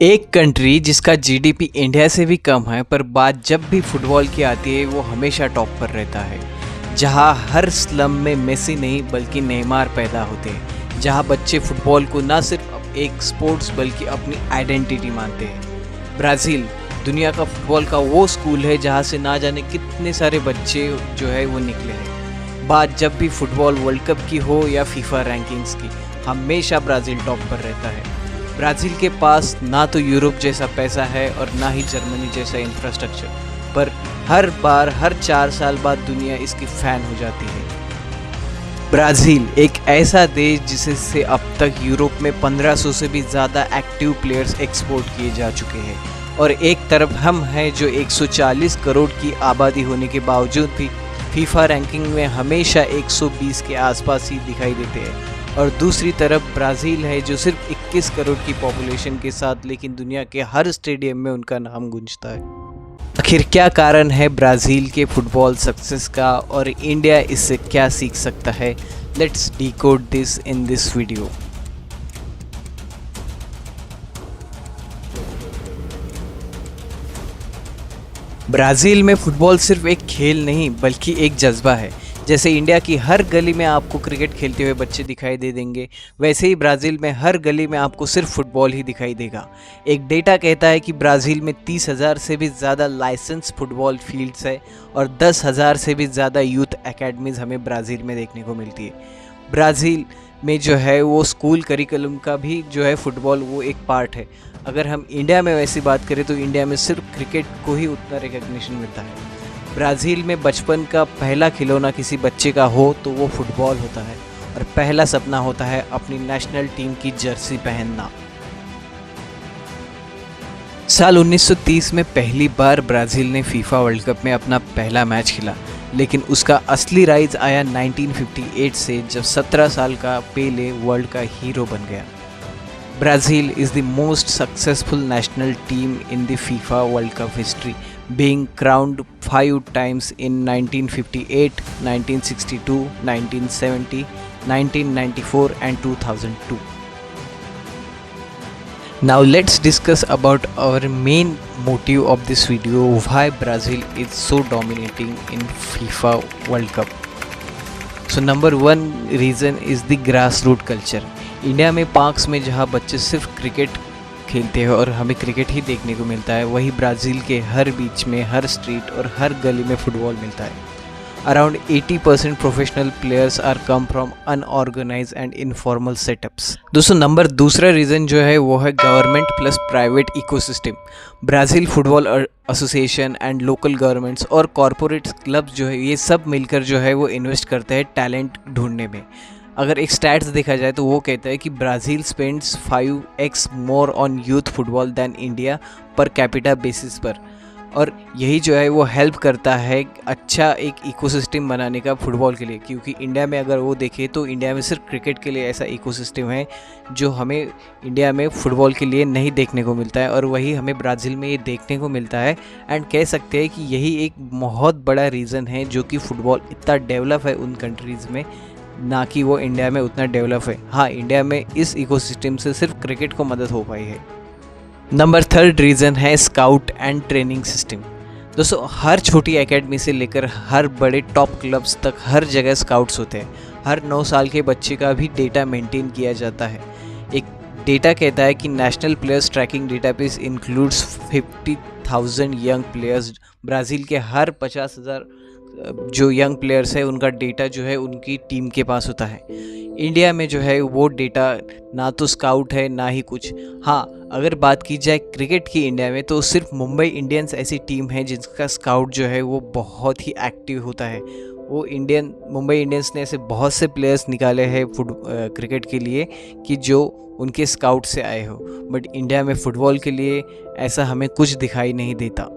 एक कंट्री जिसका GDP India से भी कम है पर बात जब भी फुटबॉल की आती है वो हमेशा टॉप पर रहता है। जहां हर स्लम में मेसी नहीं बल्कि नेमार पैदा होते हैं। जहां बच्चे फुटबॉल को ना सिर्फ एक स्पोर्ट्स बल्कि अपनी आइडेंटिटी मानते हैं। ब्राज़ील दुनिया का फुटबॉल का वो स्कूल है जहां से ना जाने कितने सारे बच्चे जो है वो निकले हैं। बात जब भी फुटबॉल वर्ल्ड कप की हो या फीफा रैंकिंग्स की, हमेशा ब्राज़ील टॉप पर रहता है। ब्राज़ील के पास ना तो यूरोप जैसा पैसा है और ना ही जर्मनी जैसा इंफ्रास्ट्रक्चर, पर हर बार हर 4 साल बाद दुनिया इसकी फ़ैन हो जाती है। ब्राज़ील एक ऐसा देश जिसे से अब तक यूरोप में 1500 से भी ज़्यादा एक्टिव प्लेयर्स एक्सपोर्ट किए जा चुके हैं, और एक तरफ हम हैं जो 140 करोड़ की आबादी होने के बावजूद भी फीफा रैंकिंग में हमेशा 120 के आसपास ही दिखाई देते हैं, और दूसरी तरफ ब्राज़ील है जो सिर्फ 21 करोड़ की पॉपुलेशन के साथ लेकिन दुनिया के हर स्टेडियम में उनका नाम गूंजता है। आखिर क्या कारण है ब्राज़ील के फुटबॉल सक्सेस का और इंडिया इससे क्या सीख सकता है? Let's decode this in this video. Brazil में फुटबॉल सिर्फ एक खेल नहीं बल्कि एक जज्बा है। जैसे इंडिया की हर गली में आपको क्रिकेट खेलते हुए बच्चे दिखाई दे देंगे, वैसे ही ब्राज़ील में हर गली में आपको सिर्फ फुटबॉल ही दिखाई देगा। एक डेटा कहता है कि ब्राज़ील में 30,000 से भी ज़्यादा लाइसेंस फुटबॉल फील्ड्स है और 10,000 से भी ज़्यादा यूथ एकेडमीज़ हमें ब्राज़ील में देखने को मिलती है। ब्राज़ील में जो है वो स्कूल करिकुलम का भी जो है फुटबॉल वो एक पार्ट है। अगर हम इंडिया में वैसी बात करें तो इंडिया में सिर्फ क्रिकेट को ही उतना रिकग्निशन मिलता है। ब्राज़ील में बचपन का पहला खिलौना किसी बच्चे का हो तो वो फुटबॉल होता है, और पहला सपना होता है अपनी नेशनल टीम की जर्सी पहनना। साल 1930 में पहली बार ब्राज़ील ने फीफा वर्ल्ड कप में अपना पहला मैच खेला, लेकिन उसका असली राइज आया 1958 से, जब 17 साल का पेले वर्ल्ड का हीरो बन गया। Brazil is the most successful national team in the FIFA World Cup history, being crowned 5 times in 1958, 1962, 1970, 1994 and 2002. Now let's discuss about our main motive of this video, why Brazil is so dominating in FIFA World Cup. So number one reason is the grassroots culture. India में parks में जहां बच्चे सिर्फ cricket खेलते हैं और हमें cricket ही देखने को मिलता है, वहीं ब्राज़ील के हर बीच में, हर स्ट्रीट और हर गली में फुटबॉल मिलता है। Around 80% professional players are come from unorganized and informal setups. दोस्तों दूसरा रीज़न जो है वो है government plus private ecosystem. Brazil football association and local governments और कॉरपोरेट क्लब्स जो है ये सब मिलकर जो है वो इन्वेस्ट करते हैं टैलेंट ढूंढने में। अगर एक स्टैट्स देखा जाए तो वो कहता है कि Brazil spends 5x more on youth football than India per capita basis पर, और यही जो है वो हेल्प करता है अच्छा एक इकोसिस्टम बनाने का फुटबॉल के लिए। क्योंकि इंडिया में अगर वो देखें तो इंडिया में सिर्फ क्रिकेट के लिए ऐसा इकोसिस्टम है जो हमें इंडिया में फ़ुटबॉल के लिए नहीं देखने को मिलता है, और वही हमें ब्राज़ील में ये देखने को मिलता है। एंड कह सकते हैं कि यही एक बहुत बड़ा रीज़न है जो कि फ़ुटबॉल इतना डेवलप है उन कंट्रीज़ में, ना कि वो इंडिया में उतना डेवलप है। हाँ, इंडिया में इस इकोसिस्टम से सिर्फ क्रिकेट को मदद हो पाई है। नंबर थर्ड रीज़न है स्काउट एंड ट्रेनिंग सिस्टम। दोस्तों हर छोटी एकेडमी से लेकर हर बड़े टॉप क्लब्स तक हर जगह स्काउट्स होते हैं। हर 9 साल के बच्चे का भी डेटा मेंटेन किया जाता है। एक डेटा कहता है कि national players tracking database includes 50,000 young players. Brazil के हर 50,000 जो यंग प्लेयर्स है उनका डेटा जो है उनकी टीम के पास होता है। इंडिया में जो है वो डेटा ना तो स्काउट है ना ही कुछ। हाँ, अगर बात की जाए क्रिकेट की इंडिया में तो सिर्फ मुंबई इंडियंस ऐसी टीम है जिसका स्काउट जो है वो बहुत ही एक्टिव होता है। वो मुंबई इंडियंस ने ऐसे बहुत से प्लेयर्स निकाले हैं क्रिकेट के लिए कि जो उनके स्काउट से आए हो, बट इंडिया में फ़ुटबॉल के लिए ऐसा हमें कुछ दिखाई नहीं देता।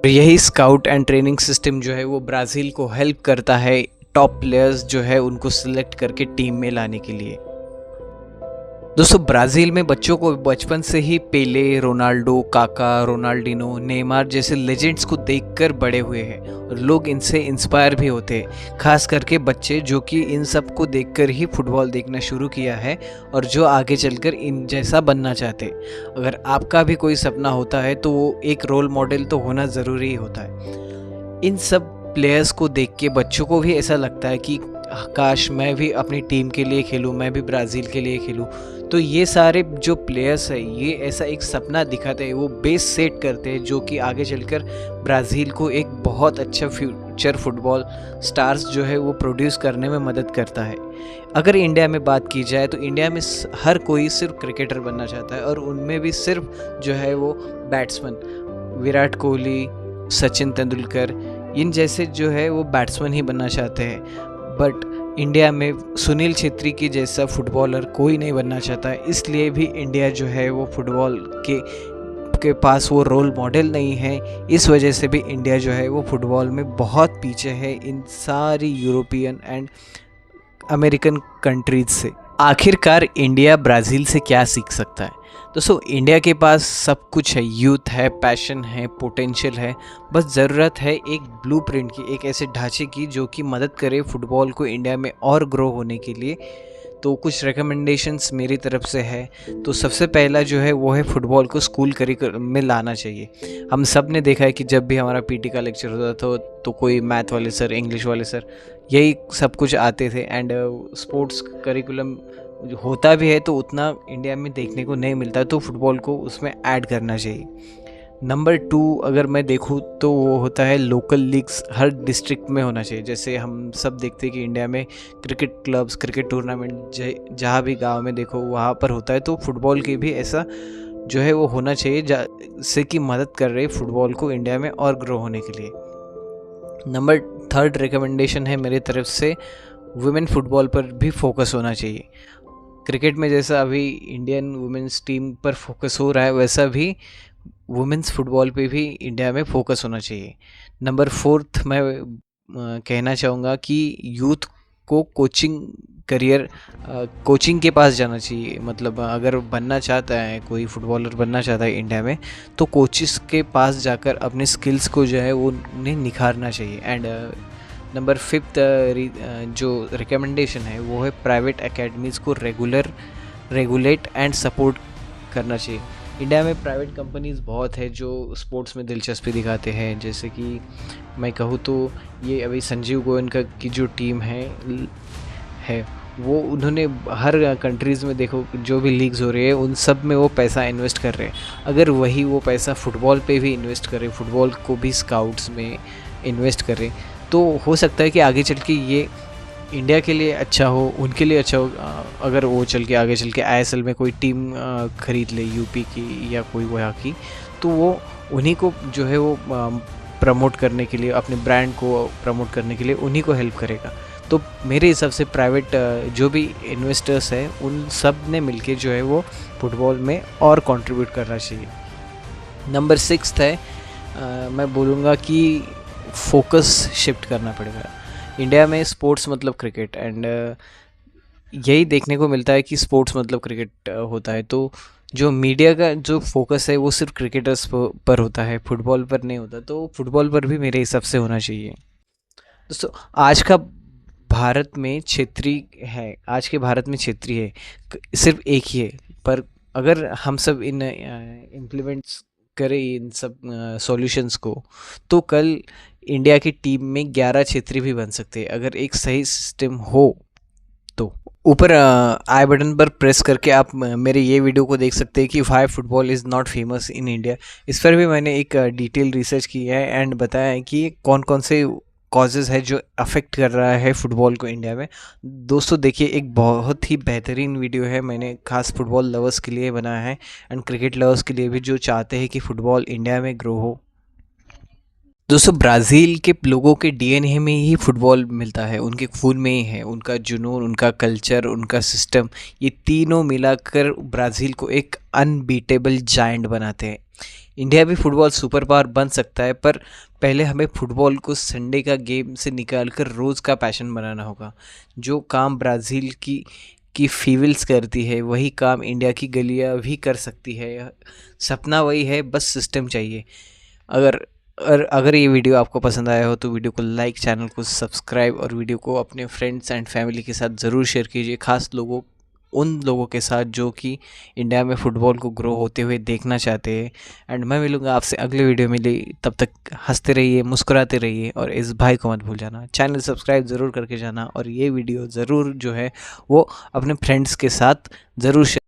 यही स्काउट एंड ट्रेनिंग सिस्टम जो है वो ब्राज़ील को हेल्प करता है टॉप प्लेयर्स जो है उनको सिलेक्ट करके टीम में लाने के लिए। दोस्तों ब्राज़ील में बच्चों को बचपन से ही पेले, रोनाल्डो, काका, रोनाल्डिनो, नेमार जैसे लेजेंड्स को देखकर बड़े हुए हैं और लोग इनसे इंस्पायर भी होते हैं। खास करके बच्चे जो कि इन सब को देखकर ही फुटबॉल देखना शुरू किया है और जो आगे चलकर इन जैसा बनना चाहते हैं। अगर आपका भी कोई सपना होता है तो वो एक रोल मॉडल तो होना ज़रूरी ही होता है। इन सब प्लेयर्स को देख के बच्चों को भी ऐसा लगता है कि काश मैं भी अपनी टीम के लिए खेलूं, मैं भी ब्राज़ील के लिए खेलूं। तो ये सारे जो प्लेयर्स हैं ये ऐसा एक सपना दिखाते हैं, वो बेस सेट करते हैं जो कि आगे चलकर ब्राज़ील को एक बहुत अच्छा फ्यूचर फुटबॉल स्टार्स जो है वो प्रोड्यूस करने में मदद करता है। अगर इंडिया में बात की जाए तो इंडिया में हर कोई सिर्फ क्रिकेटर बनना चाहता है और उनमें भी सिर्फ जो है वो बैट्समैन, विराट कोहली, सचिन तेंदुलकर, इन जैसे जो है वो बैट्समैन ही बनना चाहते हैं। बट इंडिया में सुनील छेत्री की जैसा फुटबॉलर कोई नहीं बनना चाहता है, इसलिए भी इंडिया जो है वो फुटबॉल के पास वो रोल मॉडल नहीं है। इस वजह से भी इंडिया जो है वो फुटबॉल में बहुत पीछे है इन सारी यूरोपियन एंड अमेरिकन कंट्रीज से। आखिरकार इंडिया ब्राज़ील से क्या सीख सकता है? दोस्तों इंडिया के पास सब कुछ है, यूथ है, पैशन है, पोटेंशियल है, बस ज़रूरत है एक ब्लूप्रिंट की, एक ऐसे ढांचे की जो कि मदद करे फुटबॉल को इंडिया में और ग्रो होने के लिए। तो कुछ रिकमेंडेशंस मेरी तरफ से है। तो सबसे पहला जो है वो है फुटबॉल को स्कूल करिकुलम में लाना चाहिए। हम सब ने देखा है कि जब भी हमारा पीटी का लेक्चर होता था तो कोई मैथ वाले सर, इंग्लिश वाले सर, यही सब कुछ आते थे। एंड स्पोर्ट्स करिकुलम होता भी है तो उतना इंडिया में देखने को नहीं मिलता, तो फुटबॉल को उसमें ऐड करना चाहिए। नंबर 2 अगर मैं देखूँ तो वो होता है लोकल लीग्स हर डिस्ट्रिक्ट में होना चाहिए। जैसे हम सब देखते हैं कि इंडिया में क्रिकेट क्लब्स, क्रिकेट टूर्नामेंट जहाँ भी गांव में देखो वहाँ पर होता है, तो फुटबॉल के भी ऐसा जो है वो होना चाहिए जिससे कि मदद कर रहे फुटबॉल को इंडिया में और ग्रो होने के लिए। नंबर 3 रिकमेंडेशन है मेरी तरफ से, वुमेन फुटबॉल पर भी फोकस होना चाहिए। क्रिकेट में जैसा अभी इंडियन वुमेन्स टीम पर फोकस हो रहा है वैसा भी वुमेन्स फुटबॉल पे भी इंडिया में फोकस होना चाहिए। नंबर 4 मैं कहना चाहूँगा कि यूथ को कोचिंग के पास जाना चाहिए। मतलब अगर बनना चाहता है, कोई फुटबॉलर बनना चाहता है इंडिया में, तो कोचिस के पास जाकर अपने स्किल्स को जो है वो उन्हें निखारना चाहिए। एंड नंबर 5 जो रिकमेंडेशन है वो है प्राइवेट एकेडमीज़ को रेगुलेट एंड सपोर्ट करना चाहिए। इंडिया में प्राइवेट कंपनीज़ बहुत है जो स्पोर्ट्स में दिलचस्पी दिखाते हैं। जैसे कि मैं कहूँ तो ये अभी संजीव गोयनका की जो टीम है वो उन्होंने हर कंट्रीज़ में देखो जो भी लीग्स हो रही है उन सब में वो पैसा इन्वेस्ट कर रहे हैं। अगर वही वो पैसा फुटबॉल पे भी इन्वेस्ट करें, फुटबॉल को भी स्काउट्स में इन्वेस्ट करें, तो हो सकता है कि आगे चल के ये इंडिया के लिए अच्छा हो, उनके लिए अच्छा हो। अगर वो आगे चल के आईएसएल में कोई टीम ख़रीद ले यूपी की या कोई वहाँ की, तो वो उन्हीं को जो है वो प्रमोट करने के लिए, अपने ब्रांड को प्रमोट करने के लिए उन्हीं को हेल्प करेगा। तो मेरे हिसाब से प्राइवेट जो भी इन्वेस्टर्स हैं उन सब ने मिलके जो है वो फुटबॉल में और कंट्रीब्यूट करना चाहिए। नंबर 6 है मैं बोलूँगा कि फोकस शिफ्ट करना पड़ेगा। इंडिया में स्पोर्ट्स मतलब क्रिकेट एंड यही देखने को मिलता है कि स्पोर्ट्स मतलब क्रिकेट होता है, तो जो मीडिया का जो फोकस है वो सिर्फ क्रिकेटर्स पर होता है, फुटबॉल पर नहीं होता। तो फुटबॉल पर भी मेरे हिसाब से होना चाहिए। दोस्तों आज के भारत में क्षेत्री है, सिर्फ एक ही है, पर अगर हम सब इन इम्प्लीमेंट्स करें इन सब सॉल्यूशंस को, तो कल इंडिया की टीम में 11 क्षेत्री भी बन सकते हैं अगर एक सही सिस्टम हो तो। ऊपर आई बटन पर प्रेस करके आप मेरे ये वीडियो को देख सकते हैं कि why football is not famous in India. इस पर भी मैंने एक डिटेल रिसर्च की है एंड बताया है कि कौन कौन से कॉजेज़ है जो अफेक्ट कर रहा है फुटबॉल को इंडिया में। दोस्तों देखिए, एक बहुत ही बेहतरीन वीडियो है, मैंने खास फुटबॉल लवर्स के लिए बनाया है एंड क्रिकेट लवर्स के लिए भी जो चाहते हैं कि फ़ुटबॉल इंडिया में ग्रो हो। दोस्तों ब्राज़ील के लोगों के डीएनए में ही फुटबॉल मिलता है, उनके खून में ही है। उनका जुनून, उनका कल्चर, उनका सिस्टम, ये तीनों मिलाकर ब्राज़ील को एक अनबीटेबल जायंट बनाते हैं। इंडिया भी फुटबॉल सुपर पावर बन सकता है, पर पहले हमें फुटबॉल को संडे का गेम से निकालकर रोज़ का पैशन बनाना होगा। जो काम ब्राज़ील की की फीमेल्स करती है वही काम इंडिया की गलियां भी कर सकती है। सपना वही है, बस सिस्टम चाहिए। अगर ये वीडियो आपको पसंद आया हो तो वीडियो को लाइक, चैनल को सब्सक्राइब और वीडियो को अपने फ्रेंड्स एंड फैमिली के साथ ज़रूर शेयर कीजिए, खास उन लोगों के साथ जो कि इंडिया में फ़ुटबॉल को ग्रो होते हुए देखना चाहते हैं। एंड मैं मिलूँगा आपसे अगले वीडियो में। तब तक हंसते रहिए, मुस्कुराते रहिए और इस भाई को मत भूल जाना, चैनल सब्सक्राइब ज़रूर करके जाना और ये वीडियो ज़रूर जो है वो अपने फ्रेंड्स के साथ ज़रूर शेयर